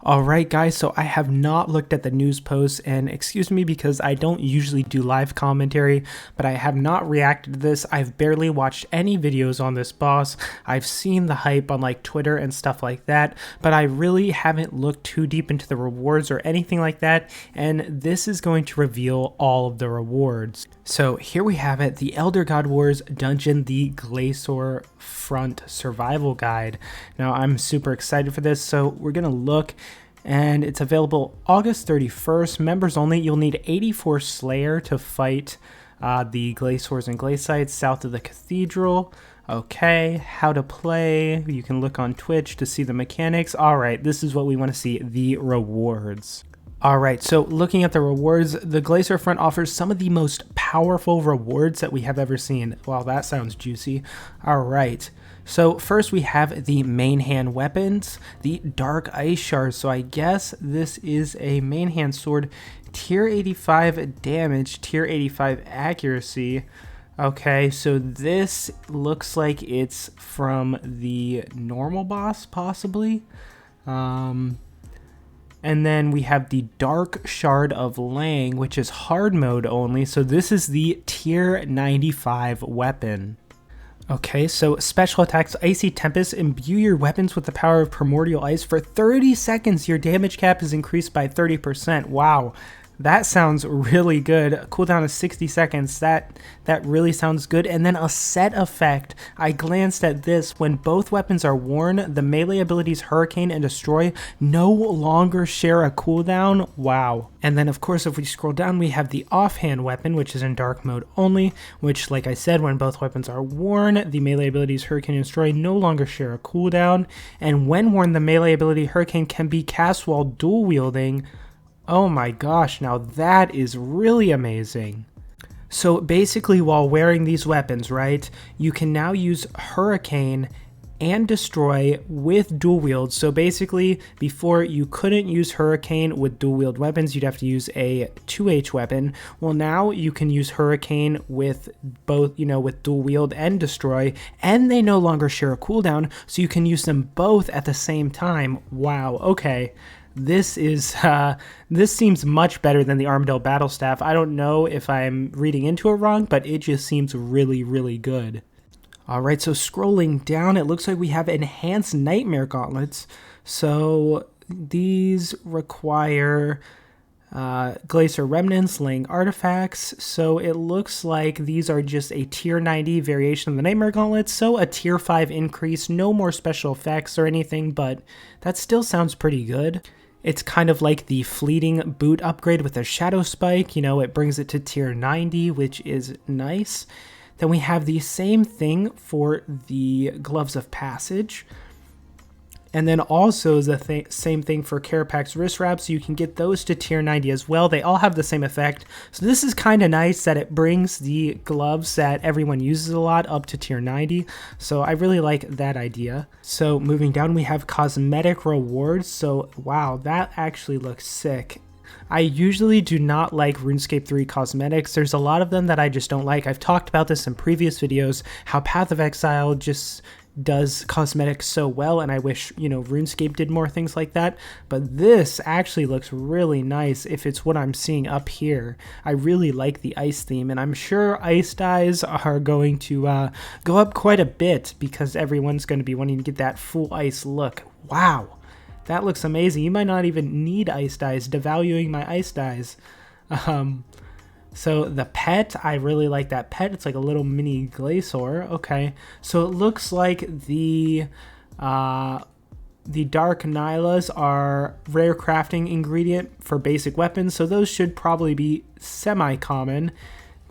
Alright guys, so I have not looked at the news posts, and excuse me because I don't usually do live commentary, but I have not reacted to this. I've barely watched any videos on this boss. I've seen the hype on like Twitter and stuff like that, but I really haven't looked too deep into the rewards or anything like that, and this is going to reveal all of the rewards. So here we have it, the Elder God Wars Dungeon, the Glacor Front Survival Guide. Now I'm super excited for this, so we're gonna look, and it's available August 31st, members only. You'll need 84 Slayer to fight the Glacors and Glacites south of the Cathedral. Okay, how to play, you can look on Twitch to see the mechanics. Alright, this is what we want to see, the rewards. Alright, so looking at the rewards, the Glacor Front offers some of the most powerful rewards that we have ever seen. Wow, that sounds juicy. Alright, so first we have the main hand weapons, the Dark Ice Shards. So I guess this is a main hand sword, tier 85 damage, tier 85 accuracy. Okay, so this looks like it's from the normal boss, possibly. And then we have the Dark Shard of Lang, which is hard mode only. So this is the tier 95 weapon. Okay, so special attacks, Icy Tempest. Imbue your weapons with the power of Primordial Ice. For 30 seconds, your damage cap is increased by 30%. Wow. That sounds really good. Cooldown is 60 seconds. That really sounds good. And then a set effect. I glanced at this. When both weapons are worn, the melee abilities Hurricane and Destroy no longer share a cooldown. Wow. And then of course, if we scroll down, we have the offhand weapon, which is in dark mode only, which, like I said, when both weapons are worn, the melee abilities Hurricane and Destroy no longer share a cooldown. And when worn, the melee ability Hurricane can be cast while dual wielding. Oh my gosh, now that is really amazing. So basically, while wearing these weapons, right, you can now use Hurricane and Destroy with dual wield. So basically, before you couldn't use Hurricane with dual wield weapons, you'd have to use a 2H weapon. Well, now you can use Hurricane with both, with dual wield and Destroy, and they no longer share a cooldown, so you can use them both at the same time. Wow, okay. This seems much better than the Armadyl Battle Staff. I don't know if I'm reading into it wrong, but it just seems really, really good. Alright, so scrolling down, it looks like we have enhanced Nightmare Gauntlets. So these require Glacier Remnants, laying artifacts. So it looks like these are just a tier 90 variation of the Nightmare Gauntlets. So a tier 5 increase, no more special effects or anything, but that still sounds pretty good. It's kind of like the fleeting boot upgrade with a shadow spike. It brings it to tier 90, which is nice. Then we have the same thing for the Gloves of Passage. And then also the same thing for Carapax wrist wraps. You can get those to tier 90 as well. They all have the same effect. So this is kind of nice that it brings the gloves that everyone uses a lot up to tier 90. So I really like that idea. So moving down, we have cosmetic rewards. So wow, that actually looks sick. I usually do not like RuneScape 3 cosmetics. There's a lot of them that I just don't like. I've talked about this in previous videos, how Path of Exile just does cosmetics so well, and I wish, RuneScape did more things like that. But this actually looks really nice if it's what I'm seeing up here. I really like the ice theme, and I'm sure ice dyes are going to go up quite a bit because everyone's going to be wanting to get that full ice look. Wow. That looks amazing. You might not even need ice dyes, devaluing my ice dyes. So the pet, I really like that pet. It's like a little mini Glacor. Okay, so it looks like the Dark Nylas are rare crafting ingredient for basic weapons, so those should probably be semi-common.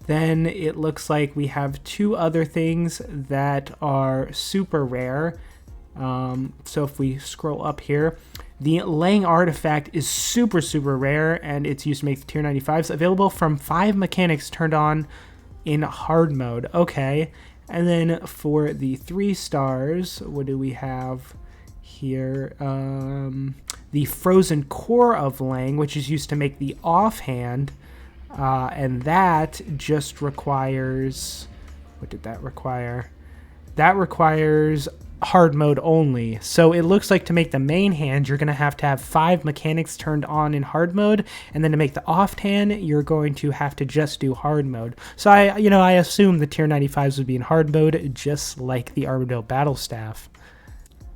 Then it looks like we have two other things that are super rare. So if we scroll up here, the Laying Artifact is super, super rare, and it's used to make the tier 95s. Available from 5 mechanics turned on in hard mode. Okay, and then for the 3 stars, what do we have here? The Frozen Core of Lang, which is used to make the offhand, and that just requires... What did that require? That requires hard mode only. So it looks like to make the main hand, you're going to have 5 mechanics turned on in hard mode, and then to make the offhand, you're going to have to just do hard mode. So I assume the tier 95s would be in hard mode, just like the Armadillo Battle Staff.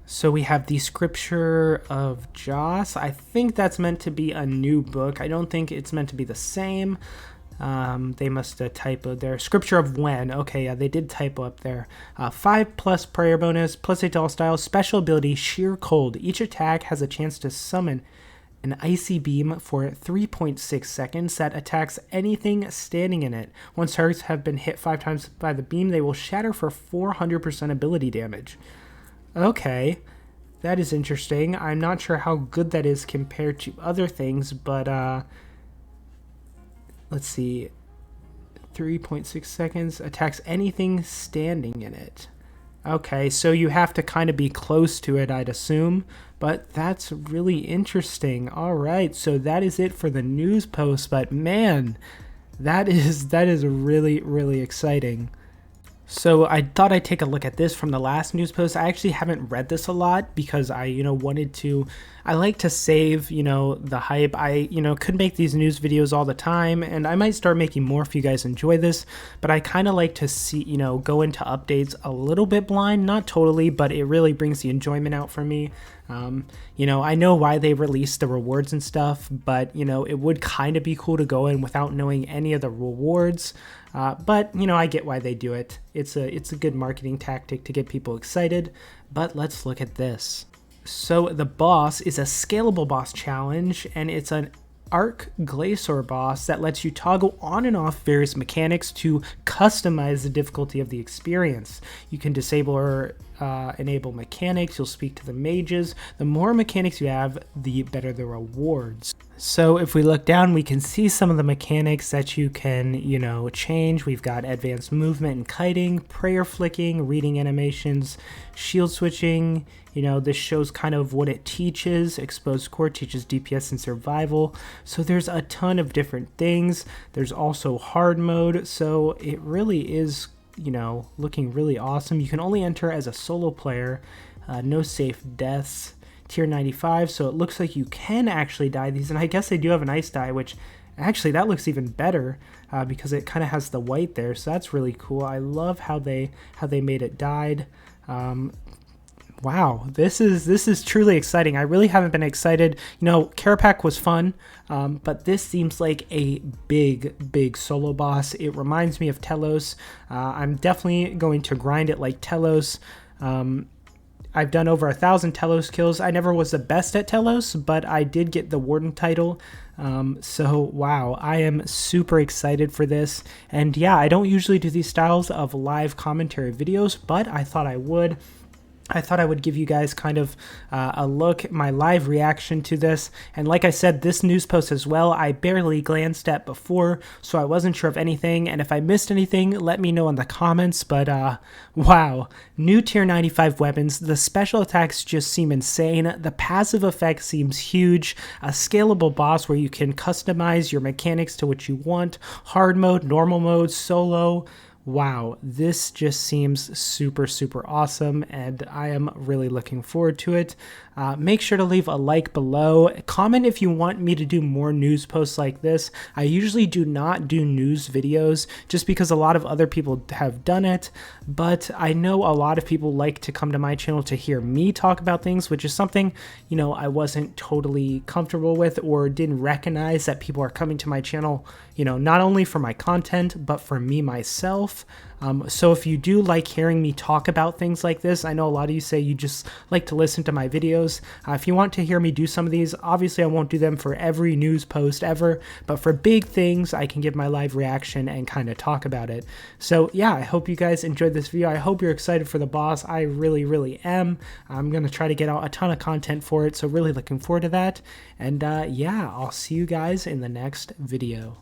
So we have the Scripture of Joss. I think that's meant to be a new book. I don't think it's meant to be the same. They must have typoed there. Scripture of When. Okay, yeah, they did typo up there. 5+ prayer bonus, +8 to all styles, special ability, Sheer Cold. Each attack has a chance to summon an icy beam for 3.6 seconds that attacks anything standing in it. Once targets have been hit 5 times by the beam, they will shatter for 400% ability damage. Okay, that is interesting. I'm not sure how good that is compared to other things, but let's see. 3.6 seconds, attacks anything standing in it. Okay, so you have to kind of be close to it, I'd assume, but that's really interesting. All right, so that is it for the news post, but man, that is really, really exciting. So I thought I'd take a look at this from the last news post. I actually haven't read this a lot because I like to save, the hype. I, could make these news videos all the time, and I might start making more if you guys enjoy this, but I kind of like to see, go into updates a little bit blind, not totally, but it really brings the enjoyment out for me. I know why they released the rewards and stuff, but, it would kind of be cool to go in without knowing any of the rewards. But I get why they do it. It's a good marketing tactic to get people excited. But let's look at this. So the boss is a scalable boss challenge, and it's an arch-glacor boss that lets you toggle on and off various mechanics to customize the difficulty of the experience. You can disable or enable mechanics. You'll speak to the mages. The more mechanics you have, the better the rewards. So if we look down, we can see some of the mechanics that you can, change. We've got advanced movement and kiting, prayer flicking, reading animations, shield switching. This shows kind of what it teaches. Exposed core teaches DPS and survival. So there's a ton of different things. There's also hard mode. So it really is, looking really awesome. You can only enter as a solo player. No safe deaths. Tier 95, so it looks like you can actually dye these, and I guess they do have an ice dye, which actually that looks even better because it kind of has the white there, so that's really cool. I love how they made it dyed. Wow, this is truly exciting. I really haven't been excited. Carapac was fun, but this seems like a big solo boss. It reminds me of Telos. I'm definitely going to grind it like Telos. I've done over 1,000 Telos kills. I never was the best at Telos, but I did get the Warden title. So wow, I am super excited for this. And yeah, I don't usually do these styles of live commentary videos, but I thought I would. I thought I would give you guys kind of a look, my live reaction to this. And like I said, this news post as well, I barely glanced at before, so I wasn't sure of anything. And if I missed anything, let me know in the comments. But wow, new tier 95 weapons. The special attacks just seem insane. The passive effect seems huge. A scalable boss where you can customize your mechanics to what you want. Hard mode, normal mode, solo. Wow, this just seems super awesome, and I am really looking forward to it. Make sure to leave a like below. Comment if you want me to do more news posts like this. I usually do not do news videos just because a lot of other people have done it, but I know a lot of people like to come to my channel to hear me talk about things, which is something, I wasn't totally comfortable with or didn't recognize that people are coming to my channel, not only for my content, but for me myself. So if you do like hearing me talk about things like this, I know a lot of you say you just like to listen to my videos. If you want to hear me do some of these, obviously I won't do them for every news post ever, but for big things, I can give my live reaction and kind of talk about it. So yeah, I hope you guys enjoyed this video. I hope you're excited for the boss. I really am. I'm going to try to get out a ton of content for it, so really looking forward to that. And yeah, I'll see you guys in the next video.